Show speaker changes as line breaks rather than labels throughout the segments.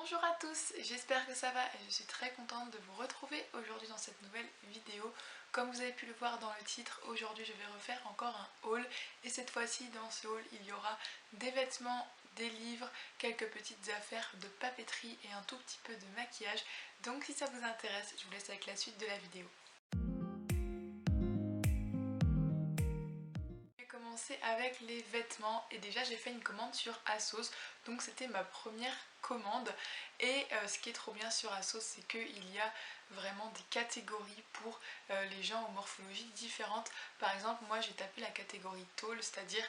Bonjour à tous, j'espère que ça va et je suis très contente de vous retrouver aujourd'hui dans cette nouvelle vidéo. Comme vous avez pu le voir dans le titre, aujourd'hui je vais refaire encore un haul et cette fois-ci dans ce haul il y aura des vêtements, des livres, quelques petites affaires de papeterie et un tout petit peu de maquillage. Donc si ça vous intéresse, je vous laisse avec la suite de la vidéo. Commencer avec les vêtements et déjà j'ai fait une commande sur ASOS, donc c'était ma première commande et ce qui est trop bien sur ASOS c'est qu'il y a vraiment des catégories pour les gens aux morphologies différentes. Par exemple moi j'ai tapé la catégorie tall, c'est-à-dire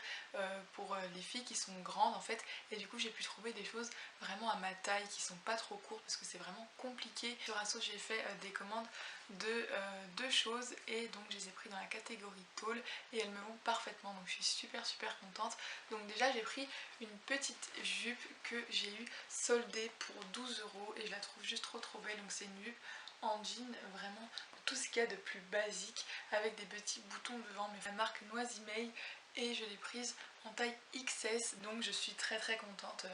pour les filles qui sont grandes en fait, et du coup j'ai pu trouver des choses vraiment à ma taille qui sont pas trop courtes parce que c'est vraiment compliqué. Sur ASOS j'ai fait des commandes de deux choses et donc je les ai pris dans la catégorie tall et elles me vont parfaitement, donc je suis super contente. Donc déjà j'ai pris une petite jupe que j'ai eu soldée pour 12 € et je la trouve juste trop belle. Donc c'est une jupe en jean, vraiment tout ce qu'il y a de plus basique avec des petits boutons devant, mais la marque Noisy-May, et je l'ai prise en taille XS, donc je suis très contente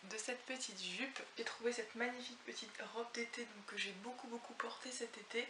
de cette petite jupe. J'ai trouvé cette magnifique petite robe d'été que j'ai beaucoup portée cet été,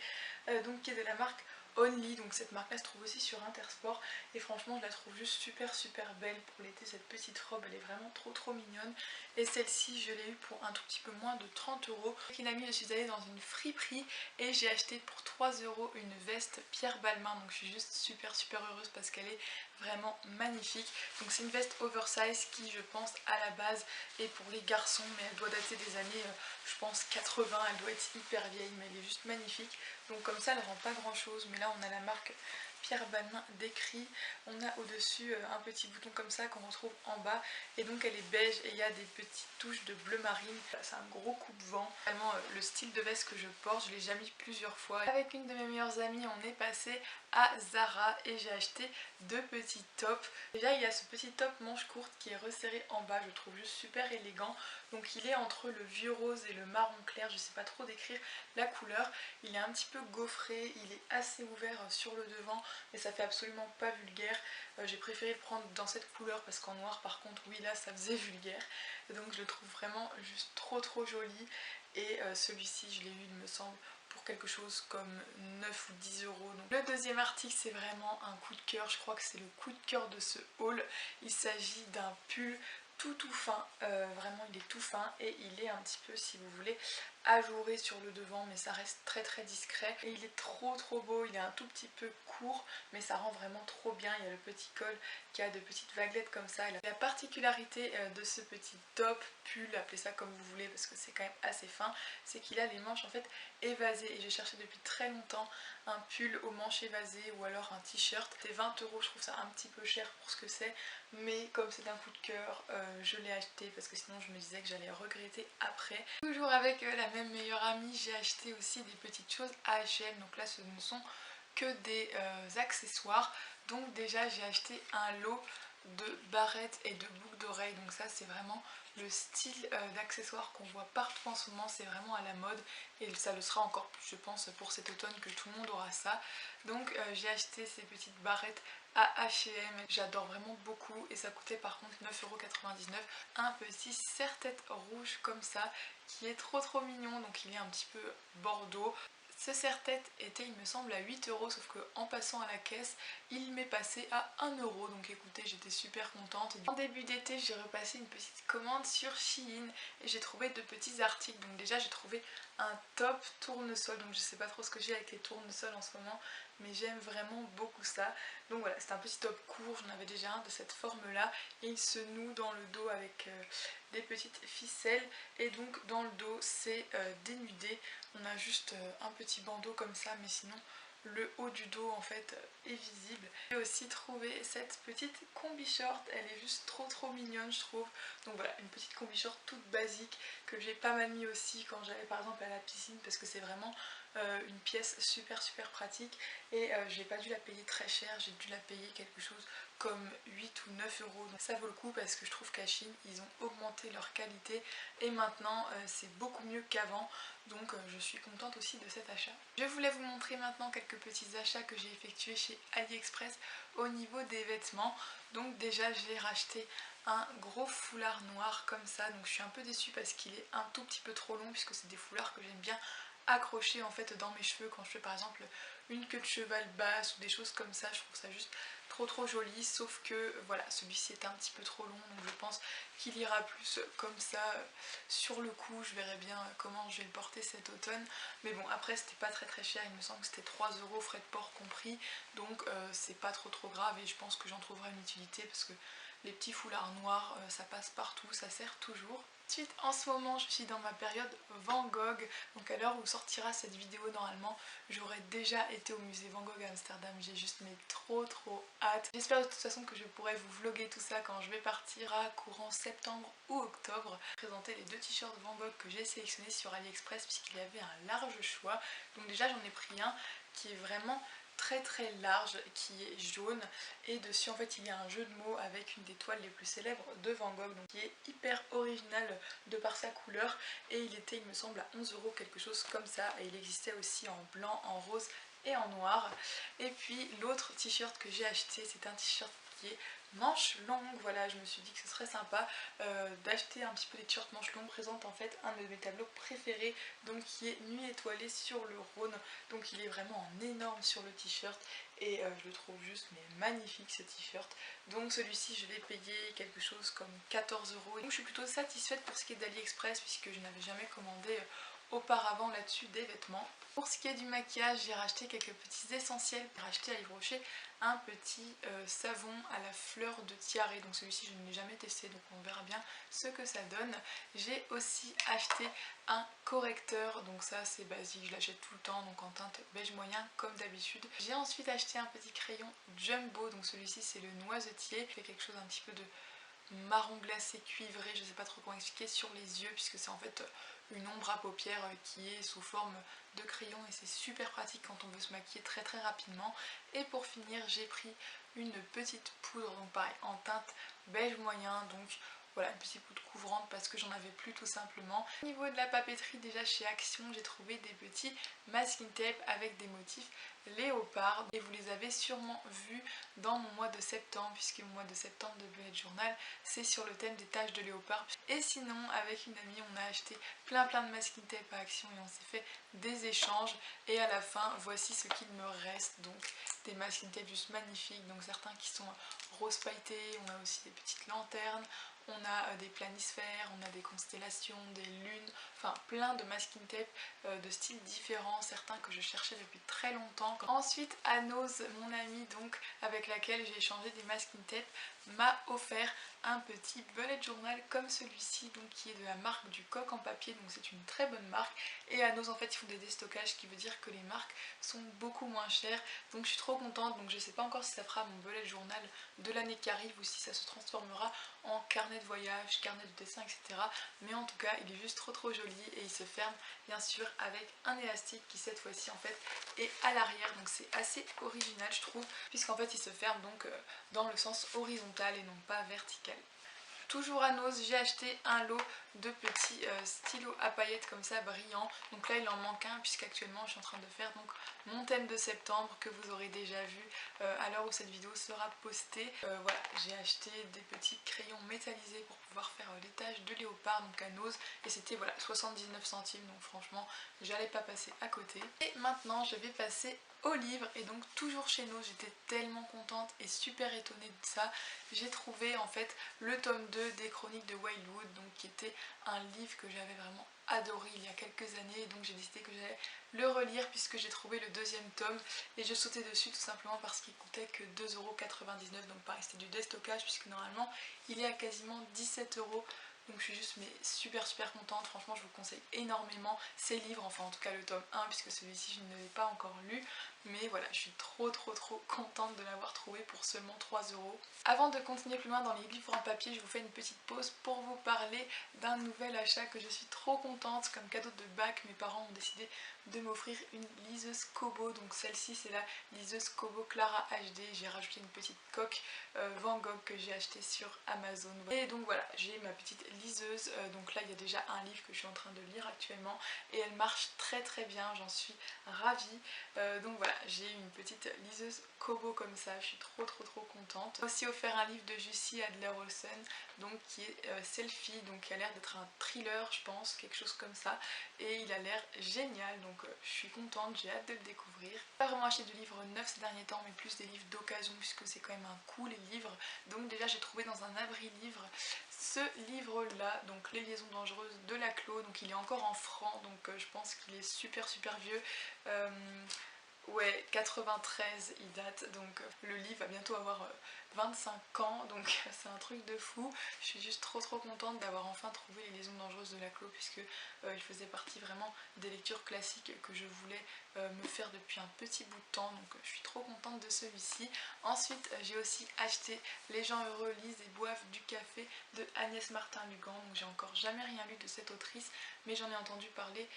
donc qui est de la marque Only, donc cette marque là se trouve aussi sur Intersport et franchement je la trouve juste super belle pour l'été. Cette petite robe elle est vraiment trop mignonne, et celle-ci je l'ai eu pour un tout petit peu moins de 30 €. Avec une amie je suis allée dans une friperie et j'ai acheté pour 3 € une veste Pierre Balmain, donc je suis juste super heureuse parce qu'elle est vraiment magnifique. Donc c'est une veste oversize qui je pense à la base est pour les garçons, mais elle doit dater des années je pense 80, elle doit être hyper vieille mais elle est juste magnifique. Donc comme ça elle rend pas grand chose, mais là on a la marque Pierre Balmain décrit, on a au-dessus un petit bouton comme ça qu'on retrouve en bas, et donc elle est beige et il y a des petites touches de bleu marine. C'est un gros coupe-vent, vraiment le style de veste que je porte, je l'ai déjà mis plusieurs fois. Avec une de mes meilleures amies on est passé à Zara et j'ai acheté deux petits tops. Déjà il y a ce petit top manche courte qui est resserré en bas, je le trouve juste super élégant. Donc il est entre le vieux rose et le marron clair, je sais pas trop décrire la couleur. Il est un petit peu gaufré, il est assez ouvert sur le devant mais ça fait absolument pas vulgaire. J'ai préféré le prendre dans cette couleur parce qu'en noir par contre oui là ça faisait vulgaire, et donc je le trouve vraiment juste trop joli. Et celui-ci je l'ai eu il me semble pour quelque chose comme 9 ou 10 €. Donc le deuxième article c'est vraiment un coup de cœur, je crois que c'est le coup de cœur de ce haul. Il s'agit d'un pull tout fin, vraiment il est tout fin et il est un petit peu, si vous voulez, ajouré sur le devant, mais ça reste très discret et il est trop beau. Il est un tout petit peu court mais ça rend vraiment trop bien. Il y a le petit col qui a de petites vaguelettes comme ça. La particularité de ce petit top, pull, appelez ça comme vous voulez parce que c'est quand même assez fin, c'est qu'il a les manches en fait évasées, et j'ai cherché depuis très longtemps un pull aux manches évasées ou alors un t-shirt. C'est 20 €, je trouve ça un petit peu cher pour ce que c'est, mais comme c'est un coup de cœur je l'ai acheté parce que sinon je me disais que j'allais regretter après. Toujours avec la même meilleure amie, j'ai acheté aussi des petites choses à H&M, donc là ce ne sont que des accessoires. Donc déjà j'ai acheté un lot de barrettes et de boucles d'oreilles, donc ça c'est vraiment le style d'accessoires qu'on voit partout en ce moment, c'est vraiment à la mode et ça le sera encore plus je pense pour cet automne, que tout le monde aura ça. Donc j'ai acheté ces petites barrettes à H&M, j'adore vraiment beaucoup et ça coûtait par contre 9,99 €. Un petit serre-tête rouge comme ça qui est trop mignon, donc il est un petit peu bordeaux. Ce serre-tête était il me semble à 8 €, sauf que en passant à la caisse il m'est passé à 1 €, donc écoutez j'étais super contente. En début d'été j'ai repassé une petite commande sur Shein et j'ai trouvé de petits articles. Donc déjà j'ai trouvé un top tournesol, donc je sais pas trop ce que j'ai avec les tournesols en ce moment mais j'aime vraiment beaucoup ça. Donc voilà, c'est un petit top court, j'en avais déjà un de cette forme là et il se noue dans le dos avec des petites ficelles, et donc dans le dos c'est dénudé. On a juste un petit bandeau comme ça, mais sinon le haut du dos en fait est visible. J'ai aussi trouvé cette petite combi short, elle est juste trop mignonne je trouve. Donc voilà, une petite combi short toute basique que j'ai pas mal mis aussi quand j'allais par exemple à la piscine parce que c'est vraiment une pièce super pratique et j'ai pas dû la payer très cher, j'ai dû la payer quelque chose comme 8 ou 9 euros. Donc ça vaut le coup parce que je trouve qu'à Chine ils ont augmenté leur qualité et maintenant c'est beaucoup mieux qu'avant, donc je suis contente aussi de cet achat. Je voulais vous montrer maintenant quelques petits achats que j'ai effectués chez AliExpress au niveau des vêtements. Donc déjà j'ai racheté un gros foulard noir comme ça, donc je suis un peu déçue parce qu'il est un tout petit peu trop long puisque c'est des foulards que j'aime bien accrocher en fait dans mes cheveux quand je fais par exemple une queue de cheval basse ou des choses comme ça. Je trouve ça juste trop joli, sauf que voilà, celui-ci est un petit peu trop long, donc je pense qu'il ira plus comme ça sur le cou. Je verrai bien comment je vais le porter cet automne, mais bon, après c'était pas très cher, il me semble que c'était 3 euros frais de port compris, donc c'est pas trop grave et je pense que j'en trouverai une utilité parce que les petits foulards noirs ça passe partout, ça sert toujours. Ensuite, en ce moment je suis dans ma période Van Gogh, donc à l'heure où sortira cette vidéo normalement j'aurai déjà été au musée Van Gogh à Amsterdam. J'ai juste mais trop hâte. J'espère de toute façon que je pourrai vous vlogger tout ça quand je vais partir à courant septembre ou octobre. Présenter les deux t-shirts Van Gogh que j'ai sélectionnés sur AliExpress puisqu'il y avait un large choix. Donc déjà j'en ai pris un qui est vraiment très large, qui est jaune, et dessus en fait il y a un jeu de mots avec une des toiles les plus célèbres de Van Gogh, donc qui est hyper original de par sa couleur, et il était il me semble à 11 euros, quelque chose comme ça, et il existait aussi en blanc, en rose et en noir. Et puis l'autre t-shirt que j'ai acheté, c'est un t-shirt qui est manches longues. Voilà, je me suis dit que ce serait sympa d'acheter un petit peu des t-shirts manches longues. Présente en fait un de mes tableaux préférés, donc qui est Nuit étoilée sur le Rhône. Donc il est vraiment en énorme sur le t-shirt et je le trouve juste mais magnifique ce t-shirt. Donc celui-ci je l'ai payé quelque chose comme 14 euros. Donc je suis plutôt satisfaite pour ce qui est d'AliExpress puisque je n'avais jamais commandé auparavant là-dessus des vêtements. Pour ce qui est du maquillage, j'ai racheté quelques petits essentiels. J'ai racheté à Yves Rocher un petit savon à la fleur de tiare, donc celui-ci je ne l'ai jamais testé, donc on verra bien ce que ça donne. J'ai aussi acheté un correcteur, donc ça c'est basique, je l'achète tout le temps, donc en teinte beige moyen comme d'habitude. J'ai ensuite acheté un petit crayon Jumbo, donc celui-ci c'est le noisetier, il fait quelque chose un petit peu de marron glacé cuivré, je sais pas trop comment expliquer, sur les yeux puisque c'est en fait une ombre à paupières qui est sous forme de crayon et c'est super pratique quand on veut se maquiller très rapidement. Et pour finir j'ai pris une petite poudre, donc pareil en teinte beige moyen, donc voilà, une petite poudre couvrante parce que j'en avais plus tout simplement. Au niveau de la papeterie, déjà chez Action j'ai trouvé des petits masking tape avec des motifs léopard et vous les avez sûrement vus dans mon mois de septembre puisque mon mois de septembre de bullet journal c'est sur le thème des taches de léopard. Et sinon avec une amie on a acheté plein de masking tape à Action et on s'est fait des échanges et à la fin voici ce qu'il me reste, donc des masking tape juste magnifiques, donc certains qui sont rose pailleté, on a aussi des petites lanternes, on a des planisphères, on a des constellations, des lunes, enfin plein de masking tape de styles différents, certains que je cherchais depuis très longtemps. Ensuite Anose, mon amie donc avec laquelle j'ai échangé des masking tape, m'a offert un petit bullet journal comme celui-ci, donc qui est de la marque du Coq en papier, donc c'est une très bonne marque. Et Anose en fait ils font des déstockages, ce qui veut dire que les marques sont beaucoup moins chères, donc je suis trop contente. Donc je sais pas encore si ça fera mon bullet journal de l'année qui arrive ou si ça se transformera en carnet de voyage, carnet de dessin, etc. Mais en tout cas il est juste trop joli et il se ferme bien sûr avec un élastique qui cette fois-ci en fait est à l'arrière, donc c'est assez original je trouve, puisqu'en fait il se ferme donc dans le sens horizontal et non pas vertical. Toujours à Nose, j'ai acheté un lot de petits stylos à paillettes comme ça brillants. Donc là il en manque un puisqu'actuellement je suis en train de faire donc mon thème de septembre que vous aurez déjà vu à l'heure où cette vidéo sera postée. Voilà, j'ai acheté des petits crayons métallisés pour pouvoir faire les taches de léopard donc à Nose et c'était voilà 79 centimes, donc franchement j'allais pas passer à côté. Et maintenant je vais passer au livre et donc toujours chez nous, j'étais tellement contente et super étonnée de ça. J'ai trouvé en fait le tome 2 des Chroniques de Wildwood, donc qui était un livre que j'avais vraiment adoré il y a quelques années, donc j'ai décidé que j'allais le relire puisque j'ai trouvé le deuxième tome et je sautais dessus tout simplement parce qu'il coûtait que 2,99 €, donc pareil c'était du déstockage puisque normalement il est à quasiment 17 €. Donc je suis juste mais super contente, franchement je vous conseille énormément ces livres, enfin en tout cas le tome 1 puisque celui-ci je ne l'ai pas encore lu. mais voilà, je suis trop contente de l'avoir trouvé pour seulement 3 euros. Avant de continuer plus loin dans les livres en papier, je vous fais une petite pause pour vous parler d'un nouvel achat que je suis trop contente. Comme cadeau de bac, mes parents ont décidé de m'offrir une liseuse Kobo. Donc celle-ci c'est la liseuse Kobo Clara HD. J'ai rajouté une petite coque Van Gogh que j'ai acheté sur Amazon. Et donc voilà, j'ai ma petite liseuse. Donc là il y a déjà un livre que je suis en train de lire actuellement et elle marche très bien, j'en suis ravie. Donc voilà, j'ai une petite liseuse Kobo comme ça, je suis trop contente. J'ai aussi offert un livre de Jussi Adler-Olsen, donc qui est Selfie, donc qui a l'air d'être un thriller je pense, quelque chose comme ça, et il a l'air génial, donc je suis contente, j'ai hâte de le découvrir. J'ai pas vraiment acheté de livres neufs ces derniers temps, mais plus des livres d'occasion puisque c'est quand même un coût les livres. Donc déjà j'ai trouvé dans un abri livre ce livre là, donc Les Liaisons Dangereuses de Laclos, donc il est encore en francs, donc je pense qu'il est super vieux. Ouais, 93 il date, donc le livre va bientôt avoir 25 ans, donc c'est un truc de fou. Je suis juste trop contente d'avoir enfin trouvé Les Liaisons Dangereuses de Laclos, puisque il faisait partie vraiment des lectures classiques que je voulais me faire depuis un petit bout de temps, donc je suis trop contente de celui-ci. Ensuite j'ai aussi acheté Les gens heureux lisent et boivent du café de Agnès Martin-Lugan, donc j'ai encore jamais rien lu de cette autrice, mais j'en ai entendu parler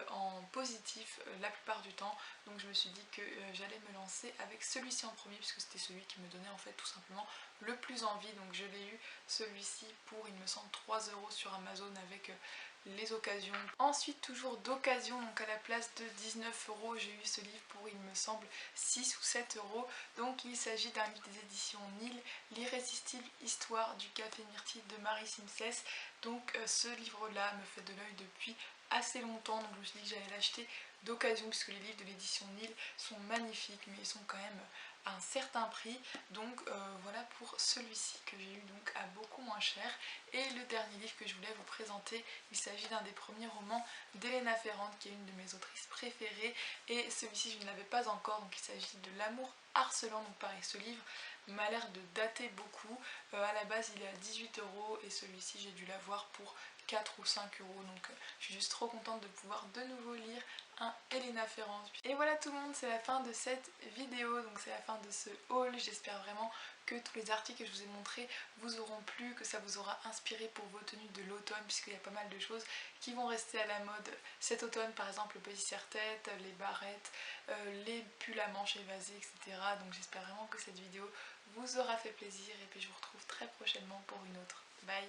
en positif la plupart du temps, donc je me suis dit que j'allais me lancer avec celui-ci en premier puisque c'était celui qui me donnait en fait tout simplement le plus envie. Donc je l'ai eu celui-ci pour il me semble 3 euros sur Amazon avec les occasions. Ensuite toujours d'occasion, donc à la place de 19 euros j'ai eu ce livre pour il me semble 6 ou 7 euros. Donc il s'agit d'un livre des éditions Nil, L'irrésistible histoire du café myrtille de Marie Simsès. Donc ce livre là me fait de l'œil depuis assez longtemps, donc je me suis dit que j'allais l'acheter d'occasion puisque les livres de l'édition Nil sont magnifiques, mais ils sont quand même à un certain prix. Donc voilà pour celui-ci que j'ai eu donc à beaucoup moins cher. Et le dernier livre que je voulais vous présenter, il s'agit d'un des premiers romans d'Elena Ferrante, qui est une de mes autrices préférées, et celui-ci je ne l'avais pas encore, donc il s'agit de L'amour harcelant. Donc pareil, ce livre m'a l'air de dater beaucoup. À la base il est à 18 euros et celui-ci j'ai dû l'avoir pour 4 ou 5 euros, donc je suis juste trop contente de pouvoir de nouveau lire un Elena Ferrante. Et voilà tout le monde, c'est la fin de cette vidéo, donc c'est la fin de ce haul. J'espère vraiment que tous les articles que je vous ai montrés vous auront plu, que ça vous aura inspiré pour vos tenues de l'automne, puisqu'il y a pas mal de choses qui vont rester à la mode cet automne, par exemple le petit serre-tête, les barrettes, les pulls à manches évasées, etc. Donc j'espère vraiment que cette vidéo vous aura fait plaisir et puis je vous retrouve très prochainement pour une autre. Bye!